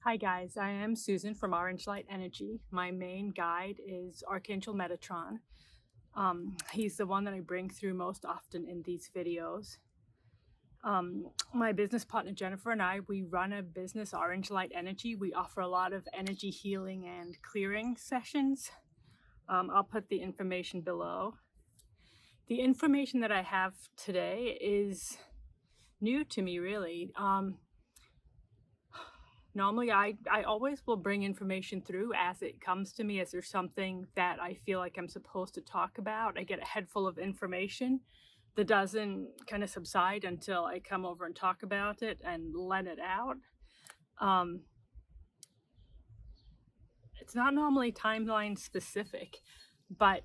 Hi guys, I am Susan from Orange Light Energy. My main guide is Archangel Metatron. He's the one that I bring through most often in these videos. My business partner Jennifer and we run a business, Orange Light Energy. We offer a lot of energy healing and clearing sessions. I'll put the information below. The information that I have today is new to me, really. Normally, I always will bring information through as it comes to me, as there's something that I feel like I'm supposed to talk about. I get a head full of information that doesn't kind of subside until I come over and talk about it and let it out. It's not normally timeline specific, but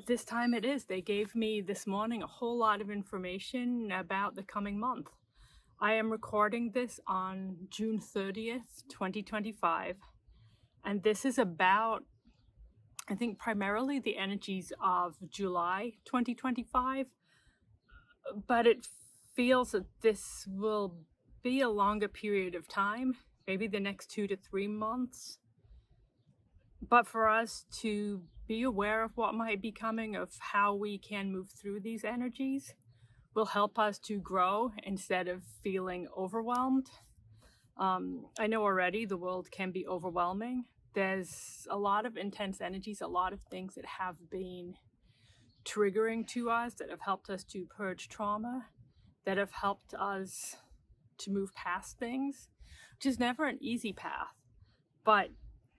this time it is. They gave me this morning a whole lot of information about the coming month. I am recording this on June 30th, 2025, and this is about, I think, primarily the energies of July 2025, but it feels that this will be a longer period of time, maybe the next 2 to 3 months, but for us to be aware of what might be coming, of how we can move through these energies, will help us to grow instead of feeling overwhelmed. I know already the world can be overwhelming. There's a lot of intense energies, a lot of things that have been triggering to us, that have helped us to purge trauma, that have helped us to move past things, which is never an easy path. But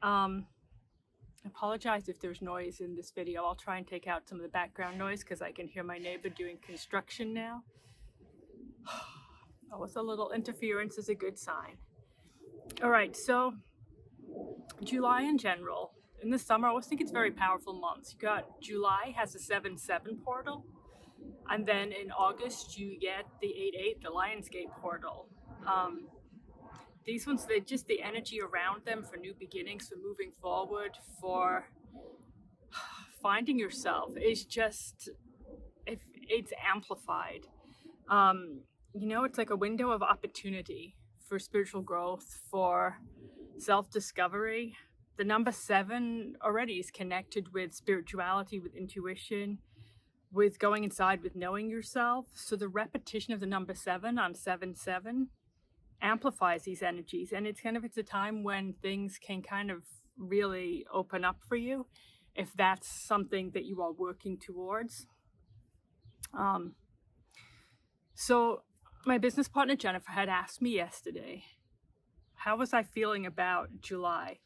I apologize if there's noise in this video. I'll try and take out some of the background noise because I can hear my neighbor doing construction now. Always a little interference is a good sign. All right, so July in general. In the summer, I always think it's very powerful months. You got July has a 7-7 portal, and then in August you get the 8-8, the Lionsgate portal. These ones, they're just the energy around them for new beginnings, for moving forward, for finding yourself is just, if it's amplified. It's like a window of opportunity for spiritual growth, for self-discovery. The number 7 already is connected with spirituality, with intuition, with going inside, with knowing yourself. So the repetition of the number 7 on 7-7 amplifies these energies, and it's a time when things can kind of really open up for you if that's something that you are working towards. So my business partner Jennifer had asked me yesterday, how was I feeling about July?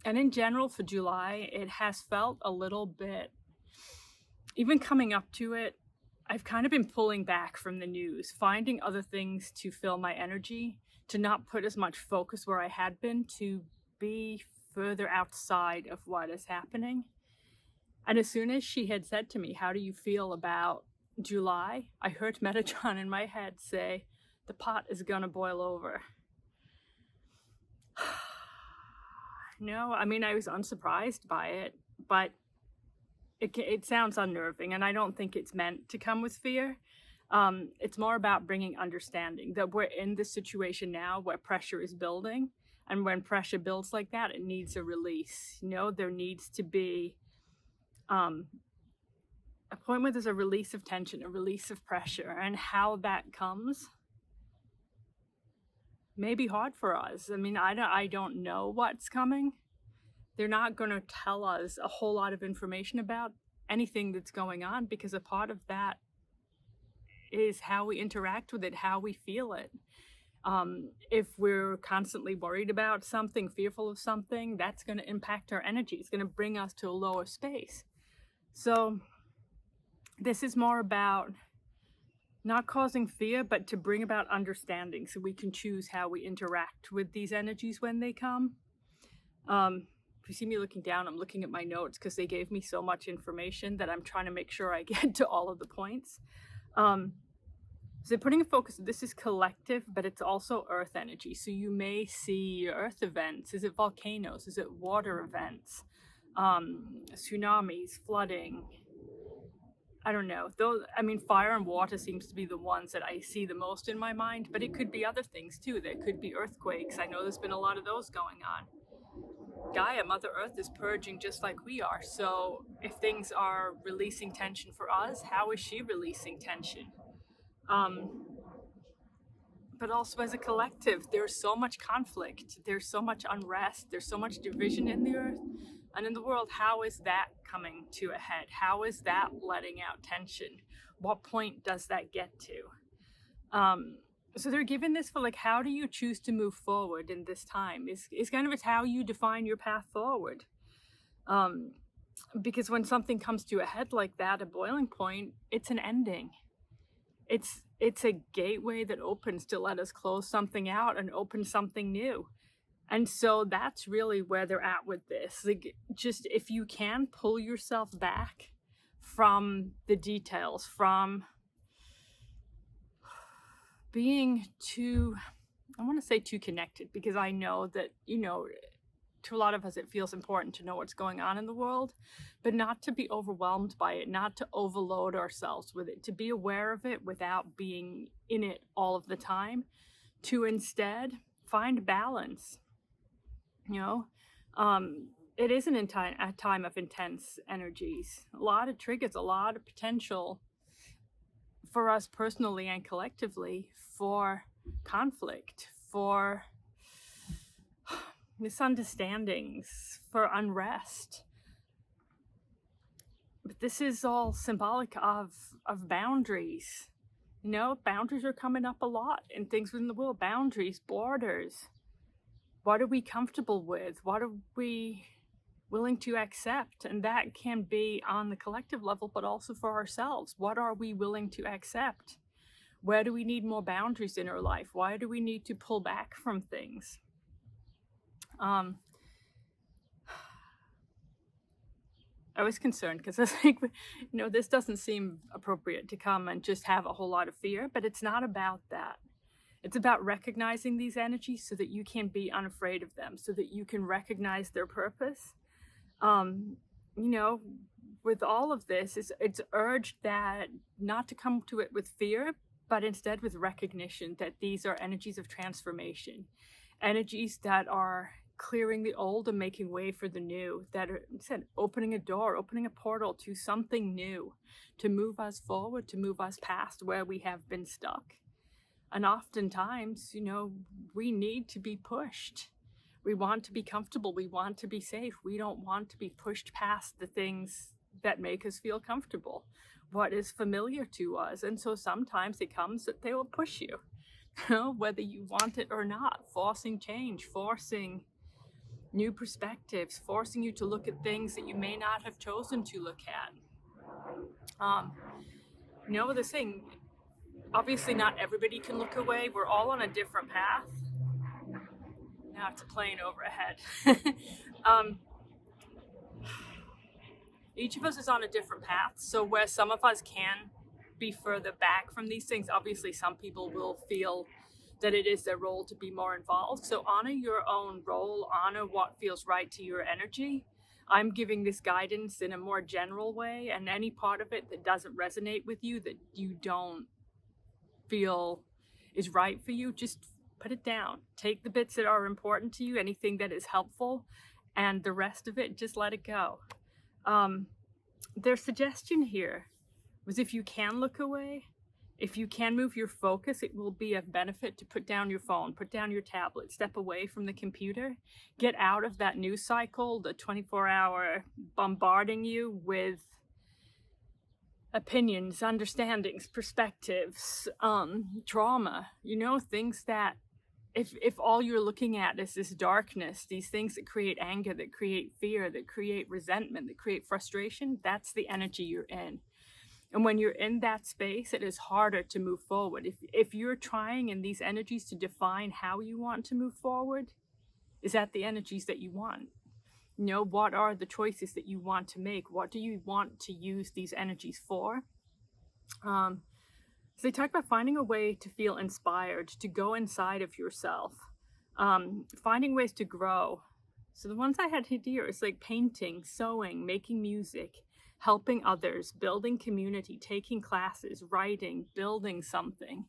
And in general for July, it has felt a little bit, even coming up to it, I've kind of been pulling back from the news, finding other things to fill my energy, to not put as much focus where I had been, to be further outside of what is happening. And as soon as she had said to me, how do you feel about July? I heard Metatron in my head say, the pot is gonna boil over. No, I mean, I was unsurprised by it, but it sounds unnerving, and I don't think it's meant to come with fear. It's more about bringing understanding that we're in this situation now where pressure is building, and when pressure builds like that, it needs a release. There needs to be a point where there's a release of tension, a release of pressure, and how that comes may be hard for us. I mean, I don't know what's coming. They're not going to tell us a whole lot of information about anything that's going on, because a part of that is how we interact with it, how we feel it. If we're constantly worried about something, fearful of something, that's going to impact our energy. It's going to bring us to a lower space. So this is more about not causing fear, but to bring about understanding so we can choose how we interact with these energies when they come. If you see me looking down, I'm looking at my notes because they gave me so much information that I'm trying to make sure I get to all of the points. So putting a focus, this is collective, but it's also earth energy. So you may see earth events. Is it volcanoes? Is it water events? Tsunamis, flooding, I don't know. Those, I mean, fire and water seems to be the ones that I see the most in my mind, but it could be other things too. There could be earthquakes. I know there's been a lot of those going on. Gaia, Mother Earth, is purging just like we are. So if things are releasing tension for us, how is she releasing tension? But also as a collective, there's so much conflict, there's so much unrest, there's so much division in the earth and in the world. How is that coming to a head? How is that letting out tension? What point does that get to? So they're given this for like, how do you choose to move forward in this time? Is kind of, it's how you define your path forward. Because when something comes to a head like that, a boiling point, it's an ending. It's a gateway that opens to let us close something out and open something new. And so that's really where they're at with this. Like, just if you can pull yourself back from the details, from being too, I want to say too connected, because I know that, you know, to a lot of us, it feels important to know what's going on in the world, but not to be overwhelmed by it, not to overload ourselves with it, to be aware of it without being in it all of the time, to instead find balance. You know, it isn't a time of intense energies, a lot of triggers, a lot of potential for us personally and collectively for conflict, for misunderstandings, for unrest. But this is all symbolic of boundaries. You know, boundaries are coming up a lot in things within the world. Boundaries, borders. What are we comfortable with? What are we willing to accept? And that can be on the collective level, but also for ourselves. What are we willing to accept? Where do we need more boundaries in our life? Why do we need to pull back from things? I was concerned because I was like, you know, this doesn't seem appropriate to come and just have a whole lot of fear, but it's not about that. It's about recognizing these energies so that you can be unafraid of them, so that you can recognize their purpose. You know, with all of this, it's urged that not to come to it with fear, but instead with recognition that these are energies of transformation, energies that are clearing the old and making way for the new, that are said opening a door, opening a portal to something new, to move us forward, to move us past where we have been stuck. And oftentimes, you know, we need to be pushed. We want to be comfortable. We want to be safe. We don't want to be pushed past the things that make us feel comfortable, what is familiar to us. And so sometimes it comes that they will push you, whether you want it or not, forcing change, forcing new perspectives, forcing you to look at things that you may not have chosen to look at. You know, this thing, obviously not everybody can look away. We're all on a different path. Now it's a plane overhead. Each of us is on a different path. So where some of us can be further back from these things, obviously some people will feel that it is their role to be more involved. So honor your own role, honor what feels right to your energy. I'm giving this guidance in a more general way, and any part of it that doesn't resonate with you, that you don't feel is right for you, just put it down. Take the bits that are important to you, anything that is helpful, and the rest of it, just let it go. Their suggestion here was, if you can look away, if you can move your focus, it will be of benefit to put down your phone, put down your tablet, step away from the computer, get out of that news cycle, the 24-hour bombarding you with opinions, understandings, perspectives, trauma, you know, things that if all you're looking at is this darkness, these things that create anger, that create fear, that create resentment, that create frustration, that's the energy you're in. And when you're in that space, it is harder to move forward. If you're trying in these energies to define how you want to move forward, is that the energies that you want? You know, what are the choices that you want to make? What do you want to use these energies for? So they talk about finding a way to feel inspired, to go inside of yourself, finding ways to grow. So the ones I had here is like painting, sewing, making music, helping others, building community, taking classes, writing, building something.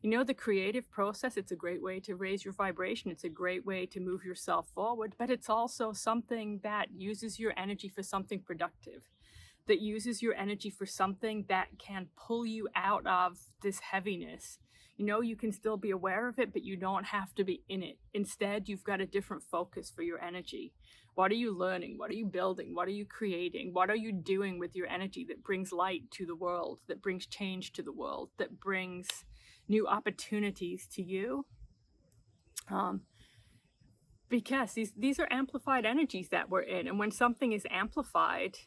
You know, the creative process, it's a great way to raise your vibration. It's a great way to move yourself forward, but it's also something that uses your energy for something productive, that uses your energy for something that can pull you out of this heaviness. You know, you can still be aware of it, but you don't have to be in it. Instead, you've got a different focus for your energy. What are you learning? What are you building? What are you creating? What are you doing with your energy that brings light to the world, that brings change to the world, that brings new opportunities to you? Because these are amplified energies that we're in. And when something is amplified,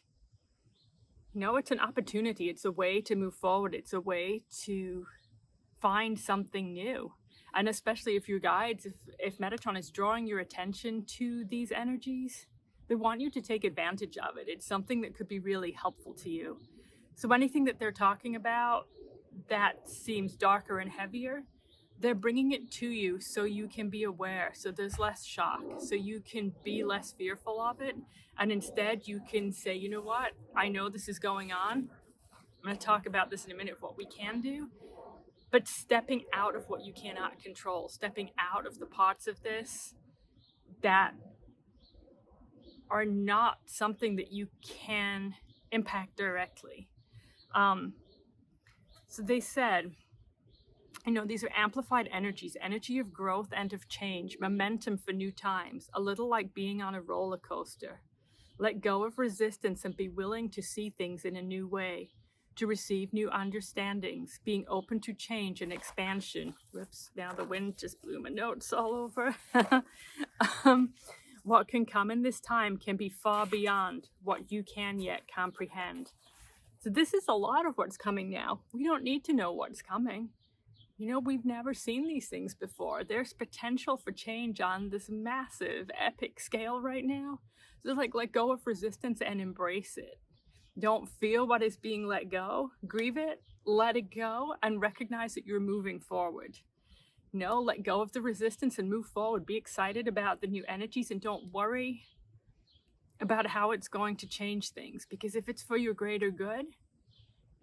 you know, it's an opportunity. It's a way to move forward. It's a way to find something new. And especially if your guides, if Metatron is drawing your attention to these energies, they want you to take advantage of it. It's something that could be really helpful to you. So anything that they're talking about that seems darker and heavier, they're bringing it to you so you can be aware, so there's less shock, so you can be less fearful of it. And instead you can say, you know what, I know this is going on. I'm going to talk about this in a minute, what we can do. But stepping out of what you cannot control, stepping out of the parts of this that are not something that you can impact directly. So they said, you know, these are amplified energies, energy of growth and of change, momentum for new times, a little like being on a roller coaster. Let go of resistance and be willing to see things in a new way, to receive new understandings, being open to change and expansion. Whoops, now the wind just blew my notes all over. What can come in this time can be far beyond what you can yet comprehend. So this is a lot of what's coming now. We don't need to know what's coming. You know, we've never seen these things before. There's potential for change on this massive, epic scale right now. So like, let go of resistance and embrace it. Don't feel what is being let go. Grieve it, let it go, and recognize that you're moving forward. No, let go of the resistance and move forward. Be excited about the new energies and don't worry about how it's going to change things. Because if it's for your greater good,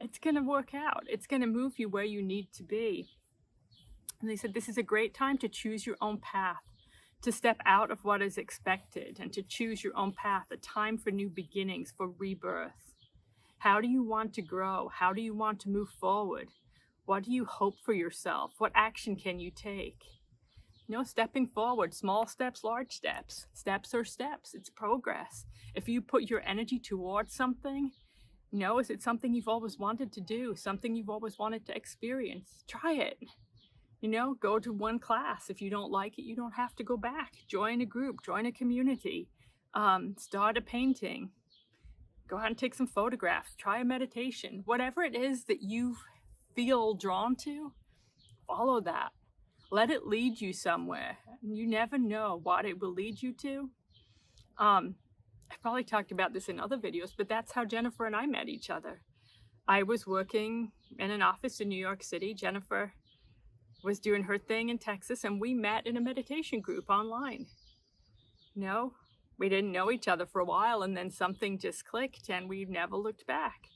it's going to work out. It's going to move you where you need to be. And they said this is a great time to choose your own path, to step out of what is expected and to choose your own path, a time for new beginnings, for rebirth. How do you want to grow? How do you want to move forward? What do you hope for yourself? What action can you take? You know, stepping forward, small steps, large steps. Steps are steps. It's progress. If you put your energy towards something, you know, is it something you've always wanted to do? Something you've always wanted to experience? Try it. You know, go to one class. If you don't like it, you don't have to go back. Join a group, join a community, start a painting, go out and take some photographs, try a meditation. Whatever it is that you feel drawn to, follow that. Let it lead you somewhere. You never know what it will lead you to. I've probably talked about this in other videos, but that's how Jennifer and I met each other. I was working in an office in New York City. Jennifer was doing her thing in Texas, and we met in a meditation group online. You know, we didn't know each other for a while, and then something just clicked, and we've never looked back.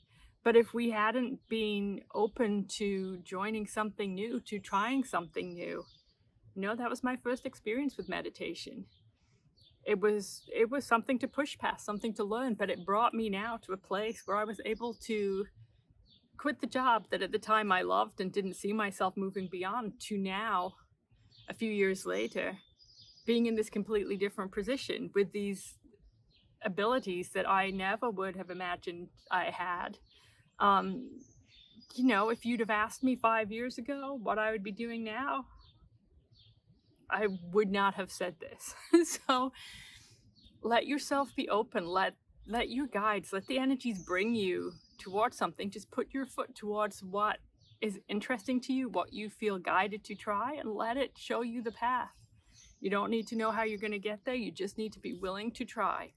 But if we hadn't been open to joining something new, to trying something new, you know, that was my first experience with meditation. It was something to push past, something to learn, but it brought me now to a place where I was able to quit the job that at the time I loved and didn't see myself moving beyond, to now, a few years later, being in this completely different position with these abilities that I never would have imagined I had. You know, if you'd have asked me 5 years ago what I would be doing now, I would not have said this. So let yourself be open. Let your guides, let the energies bring you towards something. Just put your foot towards what is interesting to you, what you feel guided to try, and let it show you the path. You don't need to know how you're going to get there. You just need to be willing to try.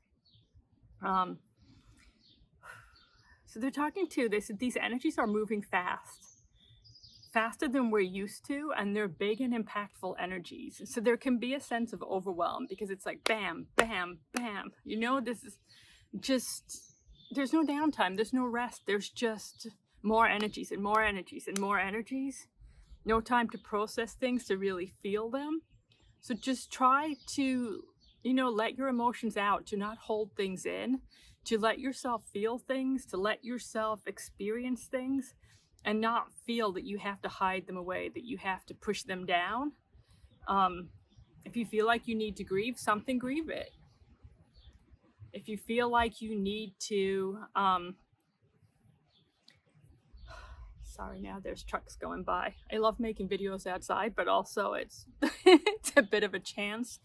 So they're talking to, they said these energies are moving fast, faster than we're used to, and they're big and impactful energies. So there can be a sense of overwhelm because it's like bam, bam, bam. You know, this is just there's no downtime, there's no rest, there's just more energies and more energies and more energies. No time to process things, to really feel them. So just try to, let your emotions out, to not hold things in, to let yourself feel things, to let yourself experience things, and not feel that you have to hide them away, that you have to push them down. If you feel like you need to grieve something, grieve it. If you feel like you need to, sorry, now there's trucks going by. I love making videos outside, but also it's it's a bit of a chance.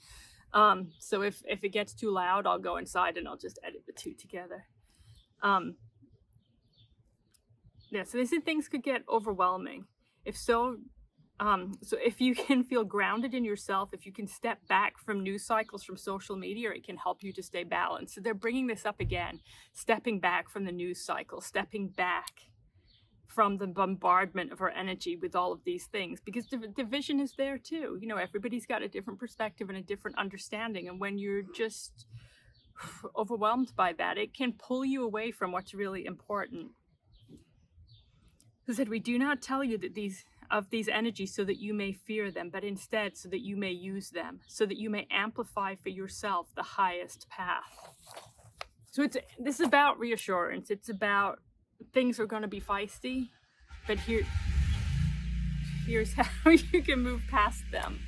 So if it gets too loud, I'll go inside and I'll just edit the two together. Yeah, so these things could get overwhelming. If so, so if you can feel grounded in yourself, if you can step back from news cycles, from social media, it can help you to stay balanced. So they're bringing this up again, stepping back from the news cycle, stepping back from the bombardment of our energy with all of these things, because the division is there too. Everybody's got a different perspective and a different understanding. And when you're just overwhelmed by that, it can pull you away from what's really important. He said, we do not tell you that these energies so that you may fear them, but instead so that you may use them, so that you may amplify for yourself the highest path. So this is about reassurance. It's about things are going to be feisty, but here's how you can move past them.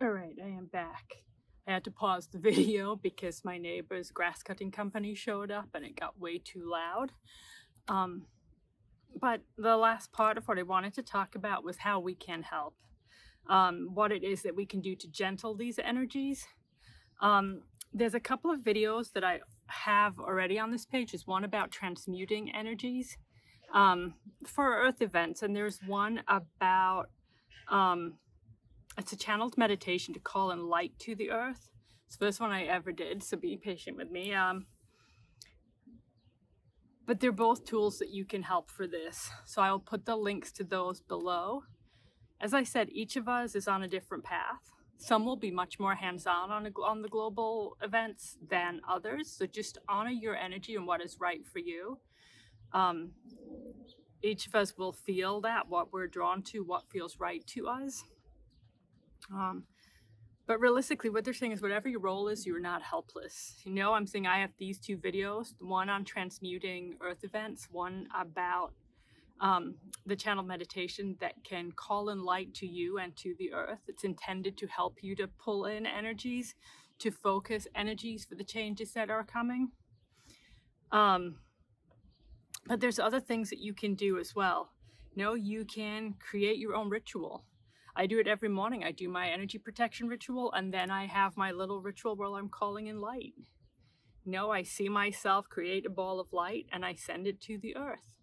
All right, I am back. I had to pause the video because my neighbor's grass cutting company showed up and it got way too loud. But the last part of what I wanted to talk about was how we can help, what it is that we can do to gentle these energies. There's a couple of videos that I have already on this page. There's one about transmuting energies for earth events, and there's one about it's a channeled meditation to call in light to the earth. It's the first one I ever did, so be patient with me. But they're both tools that you can help for this. So I'll put the links to those below. As I said, each of us is on a different path. Some will be much more hands-on on the global events than others. So just honor your energy and what is right for you. Each of us will feel that, what we're drawn to, what feels right to us. But realistically, what they're saying is whatever your role is, you're not helpless. I'm saying I have these two videos, one on transmuting earth events, one about the channel meditation that can call in light to you and to the earth. It's intended to help you to pull in energies, to focus energies for the changes that are coming. But there's other things that you can do as well. You can create your own ritual. I do it every morning. I do my energy protection ritual, and then I have my little ritual where I'm calling in light. I see myself create a ball of light and I send it to the earth.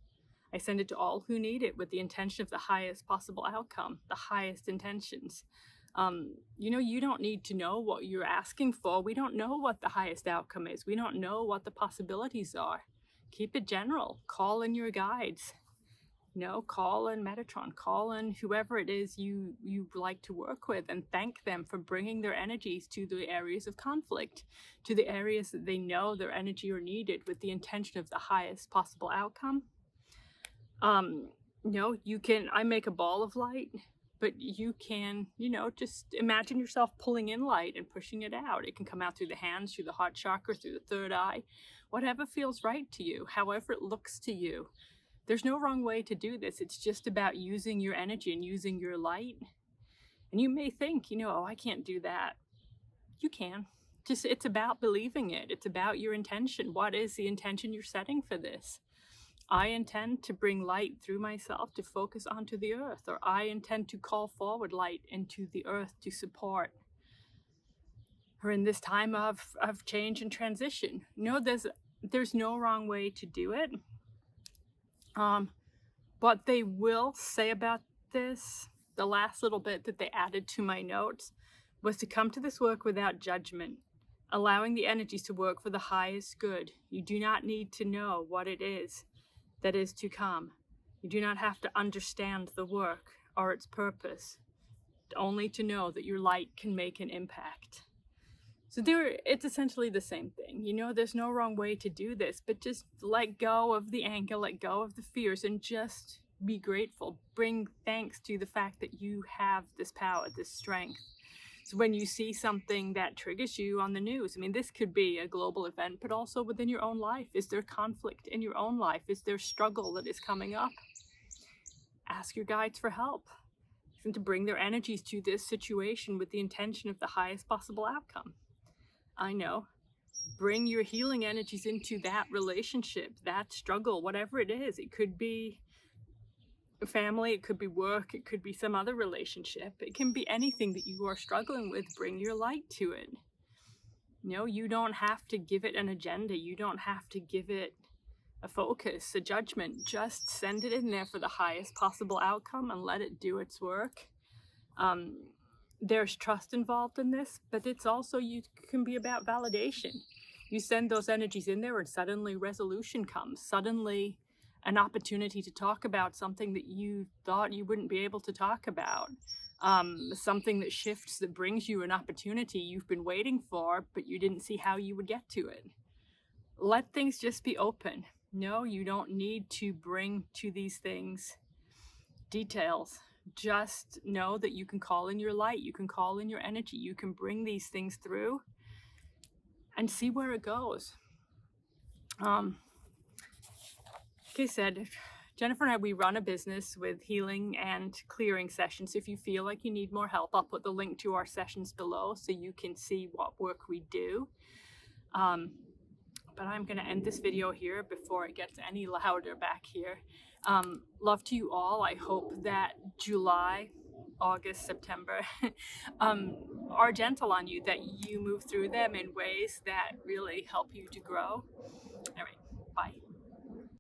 I send it to all who need it with the intention of the highest possible outcome, the highest intentions. You don't need to know what you're asking for. We don't know what the highest outcome is. We don't know what the possibilities are. Keep it general. Call in your guides. Call in Metatron, call in whoever it is you like to work with, and thank them for bringing their energies to the areas of conflict, to the areas that they know their energy are needed with the intention of the highest possible outcome. You can, I make a ball of light, but you can, just imagine yourself pulling in light and pushing it out. It can come out through the hands, through the heart chakra, through the third eye, whatever feels right to you, however it looks to you. There's no wrong way to do this. It's just about using your energy and using your light. And you may think, oh, I can't do that. You can. It's about believing it. It's about your intention. What is the intention you're setting for this? I intend to bring light through myself to focus onto the earth, or I intend to call forward light into the earth to support. Or in this time of change and transition. There's no wrong way to do it. What they will say about this, the last little bit that they added to my notes, was to come to this work without judgment, allowing the energies to work for the highest good. You do not need to know what it is that is to come. You do not have to understand the work or its purpose, only to know that your light can make an impact. So it's essentially the same thing. You know, there's no wrong way to do this, but just let go of the anger, let go of the fears, and just be grateful. Bring thanks to the fact that you have this power, this strength. So when you see something that triggers you on the news, I mean, this could be a global event, but also within your own life. Is there conflict in your own life? Is there struggle that is coming up? Ask your guides for help and to bring their energies to this situation with the intention of the highest possible outcome. I know. Bring your healing energies into that relationship, that struggle, whatever it is. It could be family, it could be work, it could be some other relationship. It can be anything that you are struggling with. Bring your light to it. You know, you don't have to give it an agenda. You don't have to give it a focus, a judgment. Just send it in there for the highest possible outcome and let it do its work. There's trust involved in this, but it's also, you can be about validation. You send those energies in there and suddenly resolution comes. Suddenly an opportunity to talk about something that you thought you wouldn't be able to talk about. Something that shifts, that brings you an opportunity you've been waiting for, but you didn't see how you would get to it. Let things just be open. No, you don't need to bring to these things details. Just know that you can call in your light, you can call in your energy, you can bring these things through and see where it goes. Like I said, Jennifer and I, we run a business with healing and clearing sessions. If you feel like you need more help, I'll put the link to our sessions below so you can see what work we do. But I'm going to end this video here before it gets any louder back here. Love to you all. I hope that July, August, September are gentle on you, that you move through them in ways that really help you to grow.